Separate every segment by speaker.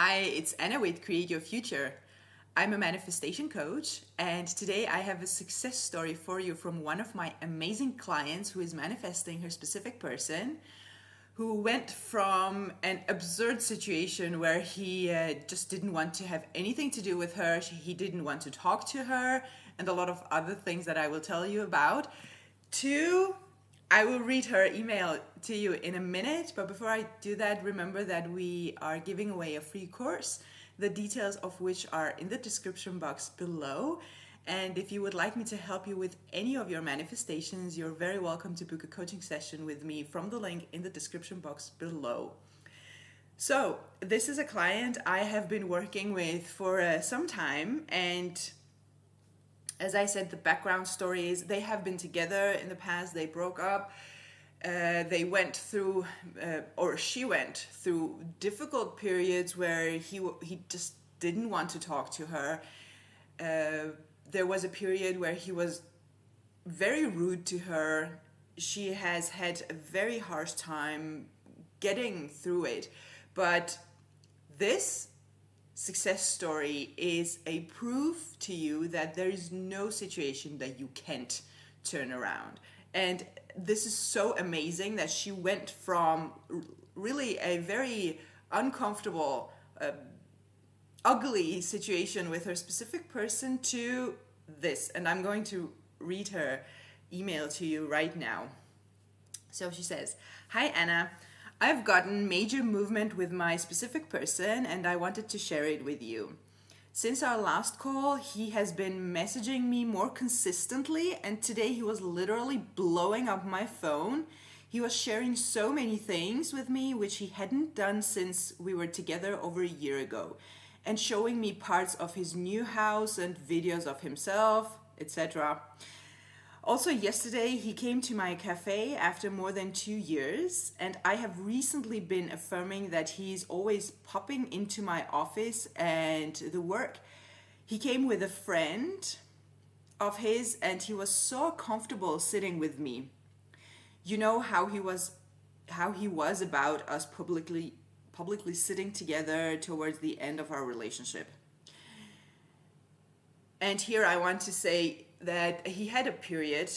Speaker 1: Hi, it's Anna with Create Your Future. I'm a manifestation coach, and today I have a success story for you from one of my amazing clients who is manifesting her specific person, who went from an absurd situation where he just didn't want to have anything to do with her, he didn't want to talk to her, and a lot of other things that I will tell you about, to I will read her email to you in a minute, but before I do that, remember that we are giving away a free course, the details of which are in the description box below. And if you would like me to help you with any of your manifestations, you're very welcome to book a coaching session with me from the link in the description box below. So this is a client I have been working with for some time, and as I said, the background story is they have been together in the past, they broke up, they went through, or she went through difficult periods where he just didn't want to talk to her. There was a period where he was very rude to her. She has had a very harsh time getting through it. But this success story is a proof to you that there is no situation that you can't turn around. And this is so amazing that she went from really a very uncomfortable, ugly situation with her specific person to this. And I'm going to read her email to you right now. So she says, "Hi Anna, I've gotten major movement with my specific person and I wanted to share it with you. Since our last call, he has been messaging me more consistently, and today he was literally blowing up my phone. He was sharing so many things with me which he hadn't done since we were together over a year ago, and showing me parts of his new house and videos of himself, etc. Also, yesterday he came to my cafe after more than 2 years, and I have recently been affirming that he's always popping into my office and the work. He came with a friend of his and he was so comfortable sitting with me. You know how he was about us publicly sitting together towards the end of our relationship. And here I want to say that he had a period,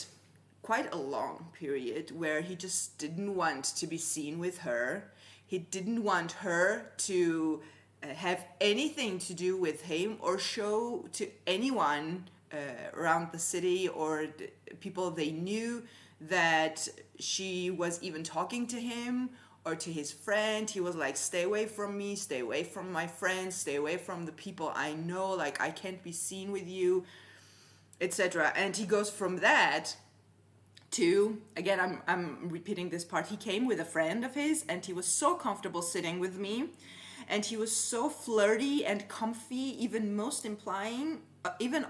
Speaker 1: quite a long period, where he just didn't want to be seen with her. He didn't want her to have anything to do with him or show to anyone around the city or people they knew that she was even talking to him or to his friend. He was like, stay away from me, stay away from my friends, stay away from the people I know, like I can't be seen with you, etc. And he goes from that to, again, I'm repeating this part, he came with a friend of his and he was so comfortable sitting with me and he was so flirty and comfy, even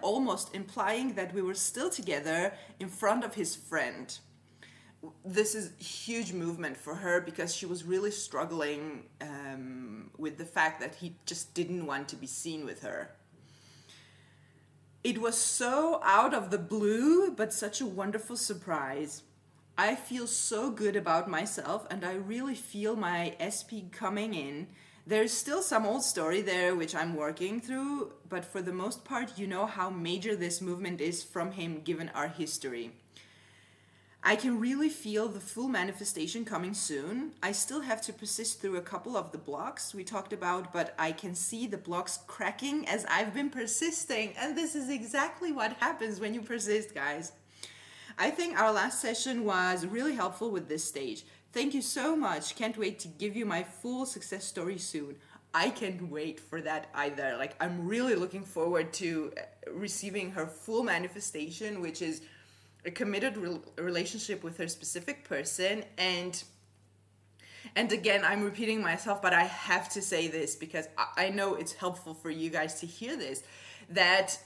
Speaker 1: almost implying that we were still together in front of his friend. This is huge movement for her because she was really struggling with the fact that he just didn't want to be seen with her. It was so out of the blue, but such a wonderful surprise. I feel so good about myself and I really feel my SP coming in. There's still some old story there which I'm working through, but for the most part, you know how major this movement is from him given our history. I can really feel the full manifestation coming soon. I still have to persist through a couple of the blocks we talked about, but I can see the blocks cracking as I've been persisting. And this is exactly what happens when you persist, guys. I think our last session was really helpful with this stage. Thank you so much. Can't wait to give you my full success story soon. I can't wait for that either. Like, I'm really looking forward to receiving her full manifestation, which is a committed relationship with her specific person. And again, I'm repeating myself, but I have to say this because I know it's helpful for you guys to hear this, that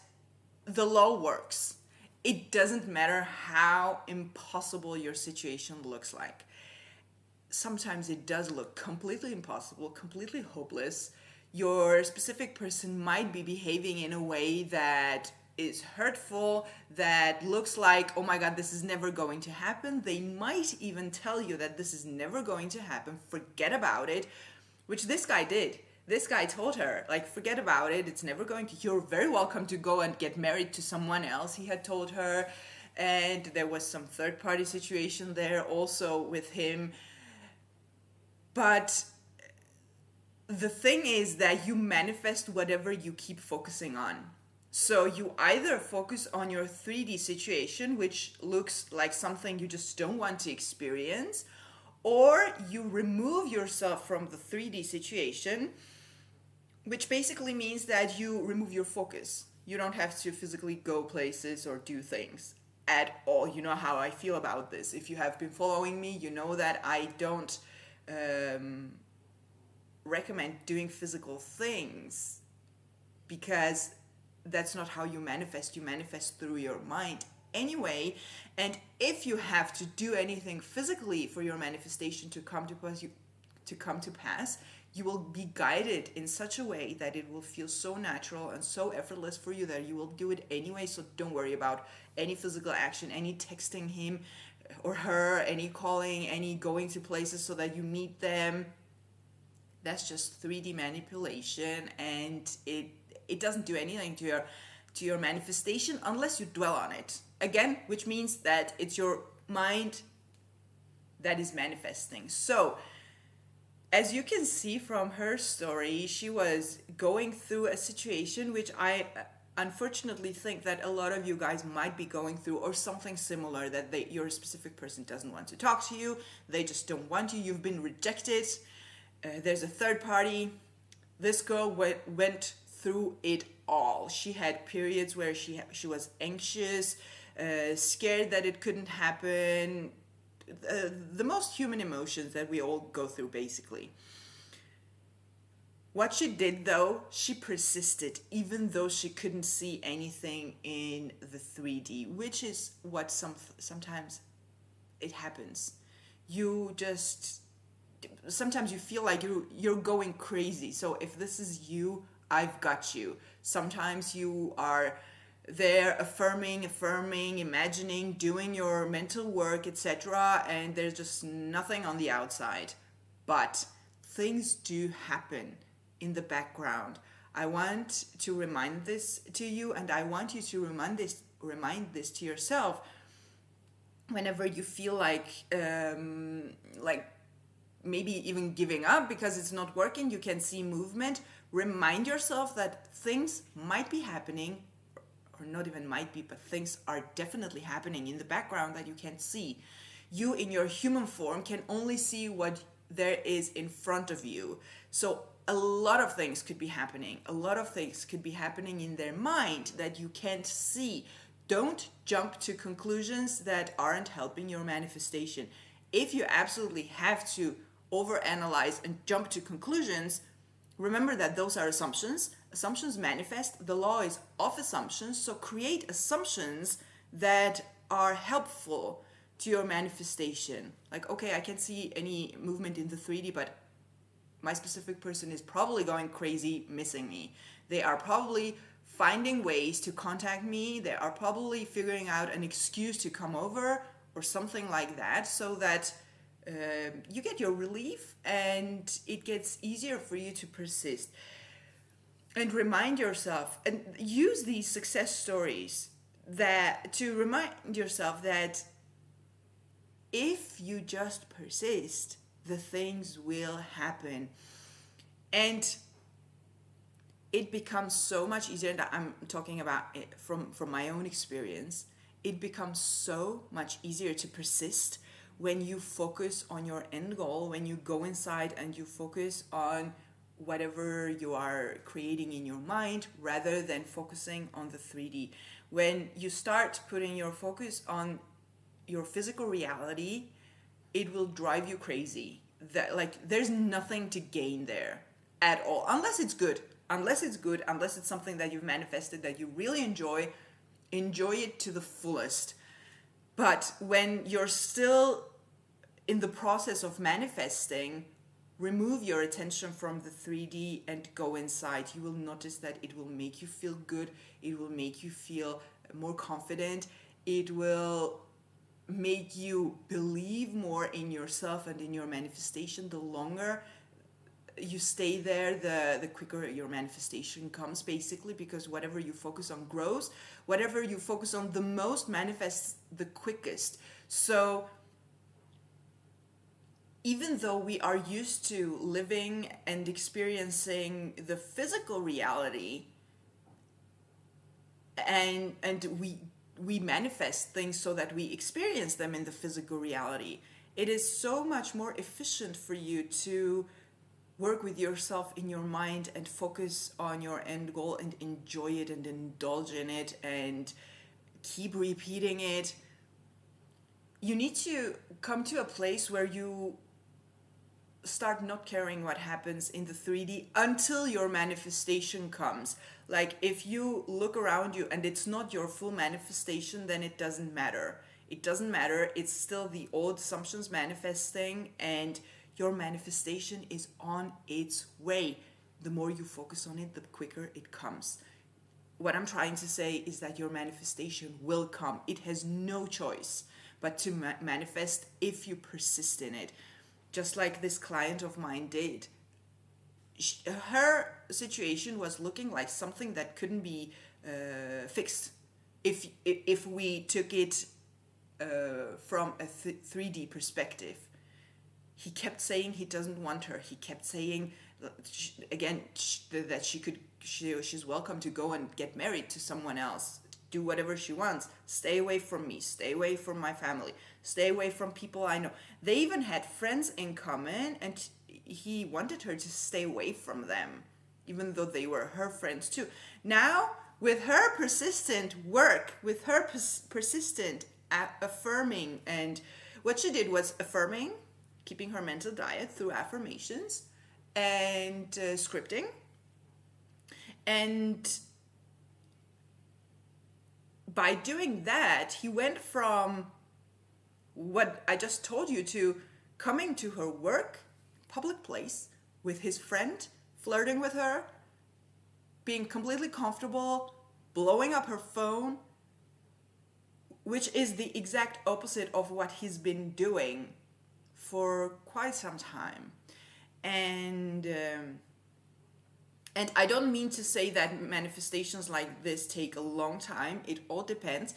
Speaker 1: the law works. It doesn't matter how impossible your situation looks like. Sometimes it does look completely impossible, completely hopeless. Your specific person might be behaving in a way that is hurtful, that looks like, oh my God, this is never going to happen. They might even tell you that this is never going to happen, forget about it, which this guy did. This guy told her, like, forget about it. It's never going to, you're very welcome to go and get married to someone else, he had told her. And there was some third party situation there also with him. But the thing is that you manifest whatever you keep focusing on. So you either focus on your 3D situation, which looks like something you just don't want to experience, or you remove yourself from the 3D situation, which basically means that you remove your focus. You don't have to physically go places or do things at all. You know how I feel about this. If you have been following me, you know that I don't recommend doing physical things, because that's not how you manifest. You manifest through your mind anyway. And if you have to do anything physically for your manifestation to come to pass, you will be guided in such a way that it will feel so natural and so effortless for you that you will do it anyway. So don't worry about any physical action, any texting him or her, any calling, any going to places so that you meet them. That's just 3D manipulation, and it doesn't do anything to your manifestation unless you dwell on it. Again, which means that it's your mind that is manifesting. So, as you can see from her story, she was going through a situation which I unfortunately think that a lot of you guys might be going through, or something similar, that your specific person doesn't want to talk to you, they just don't want you, you've been rejected, there's a third party. This girl went through it all. She had periods where she was anxious, scared that it couldn't happen, the most human emotions that we all go through, basically. What she did, though, she persisted, even though she couldn't see anything in the 3D, which is what sometimes it happens. Sometimes you feel like you're going crazy. So if this is you, I've got you. Sometimes you are there affirming, imagining, doing your mental work, etc., and there's just nothing on the outside. But things do happen in the background. I want to remind this to you, and I want you to remind this to yourself whenever you feel like maybe even giving up because it's not working. You can see movement. Remind yourself that things might be happening, or not even might be, but things are definitely happening in the background that you can't see. You in your human form can only see what there is in front of you. So a lot of things could be happening. A lot of things could be happening in their mind that you can't see. Don't jump to conclusions that aren't helping your manifestation. If you absolutely have to overanalyze and jump to conclusions, remember that those are assumptions. Assumptions manifest. The law is of assumptions. So create assumptions that are helpful to your manifestation. Like, okay, I can't see any movement in the 3D, but my specific person is probably going crazy, missing me. They are probably finding ways to contact me. They are probably figuring out an excuse to come over or something like that, so that you get your relief and it gets easier for you to persist. And remind yourself and use these success stories to remind yourself that if you just persist, the things will happen. And it becomes so much easier, and I'm talking about it from my own experience. It becomes so much easier to persist when you focus on your end goal, when you go inside and you focus on whatever you are creating in your mind rather than focusing on the 3D. When you start putting your focus on your physical reality, it will drive you crazy. There's nothing to gain there at all, unless it's good, unless it's something that you've manifested that you really enjoy it to the fullest. But when you're still in the process of manifesting, remove your attention from the 3D and go inside. You will notice that it will make you feel good. It will make you feel more confident. It will make you believe more in yourself and in your manifestation the longer you stay there, the quicker your manifestation comes, basically, because whatever you focus on grows. Whatever you focus on the most manifests the quickest. So even though we are used to living and experiencing the physical reality, and we manifest things so that we experience them in the physical reality, it is so much more efficient for you to work with yourself in your mind and focus on your end goal and enjoy it and indulge in it and keep repeating it. You need to come to a place where you start not caring what happens in the 3D until your manifestation comes. Like, if you look around you and it's not your full manifestation, then it doesn't matter. It doesn't matter. It's still the old assumptions manifesting, and your manifestation is on its way. The more you focus on it, the quicker it comes. What I'm trying to say is that your manifestation will come. It has no choice but to manifest if you persist in it. Just like this client of mine did. Her situation was looking like something that couldn't be fixed if we took it from a 3D perspective. He kept saying he doesn't want her. He kept saying again that she's welcome to go and get married to someone else, do whatever she wants, stay away from me, stay away from my family, stay away from people I know. They even had friends in common, and he wanted her to stay away from them, even though they were her friends too. Now, with her persistent work, with her persistent affirming, and what she did was affirming, keeping her mental diet through affirmations and scripting, and by doing that, he went from what I just told you to coming to her work, public place, with his friend, flirting with her, being completely comfortable, blowing up her phone, which is the exact opposite of what he's been doing for quite some time. And I don't mean to say that manifestations like this take a long time. It all depends.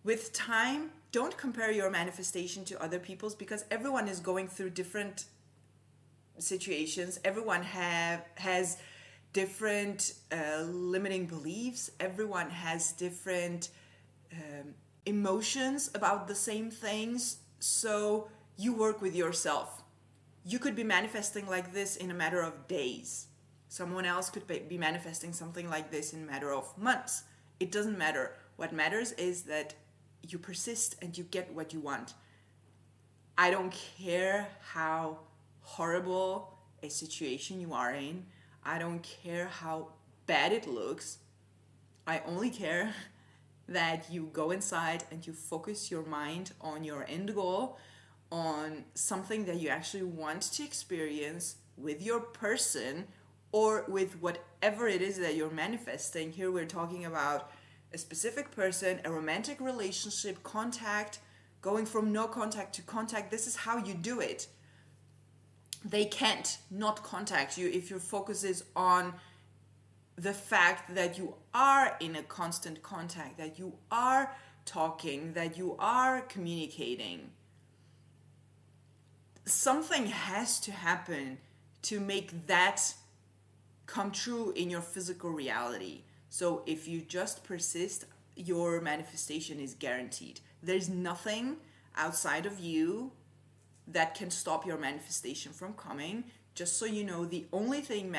Speaker 1: With time, don't compare your manifestation to other people's, because everyone is going through different situations. Everyone has different limiting beliefs. Everyone has different emotions about the same things. So you work with yourself. You could be manifesting like this in a matter of days. Someone else could be manifesting something like this in a matter of months. It doesn't matter. What matters is that you persist and you get what you want. I don't care how horrible a situation you are in. I don't care how bad it looks. I only care that you go inside and you focus your mind on your end goal, on something that you actually want to experience with your person, or with whatever it is that you're manifesting. Here we're talking about a specific person, a romantic relationship, contact, going from no contact to contact. This is how you do it. They can't not contact you if your focus is on the fact that you are in a constant contact, that you are talking, that you are communicating. Something has to happen to make that come true in your physical reality. So if you just persist, your manifestation is guaranteed. There's nothing outside of you that can stop your manifestation from coming. Just so you know, the only thing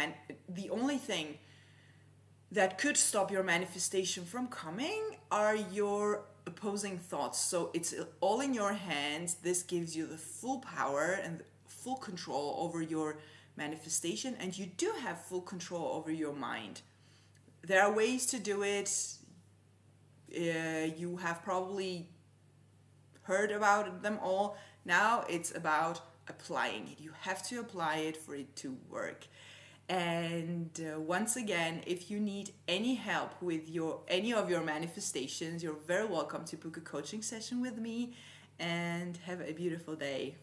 Speaker 1: that could stop your manifestation from coming are your opposing thoughts. So it's all in your hands. This gives you the full power and full control over your manifestation, and you do have full control over your mind. There are ways to do it. You have probably heard about them all. Now it's about applying it. You have to apply it for it to work. And once again, if you need any help with any of your manifestations, you're very welcome to book a coaching session with me, and have a beautiful day.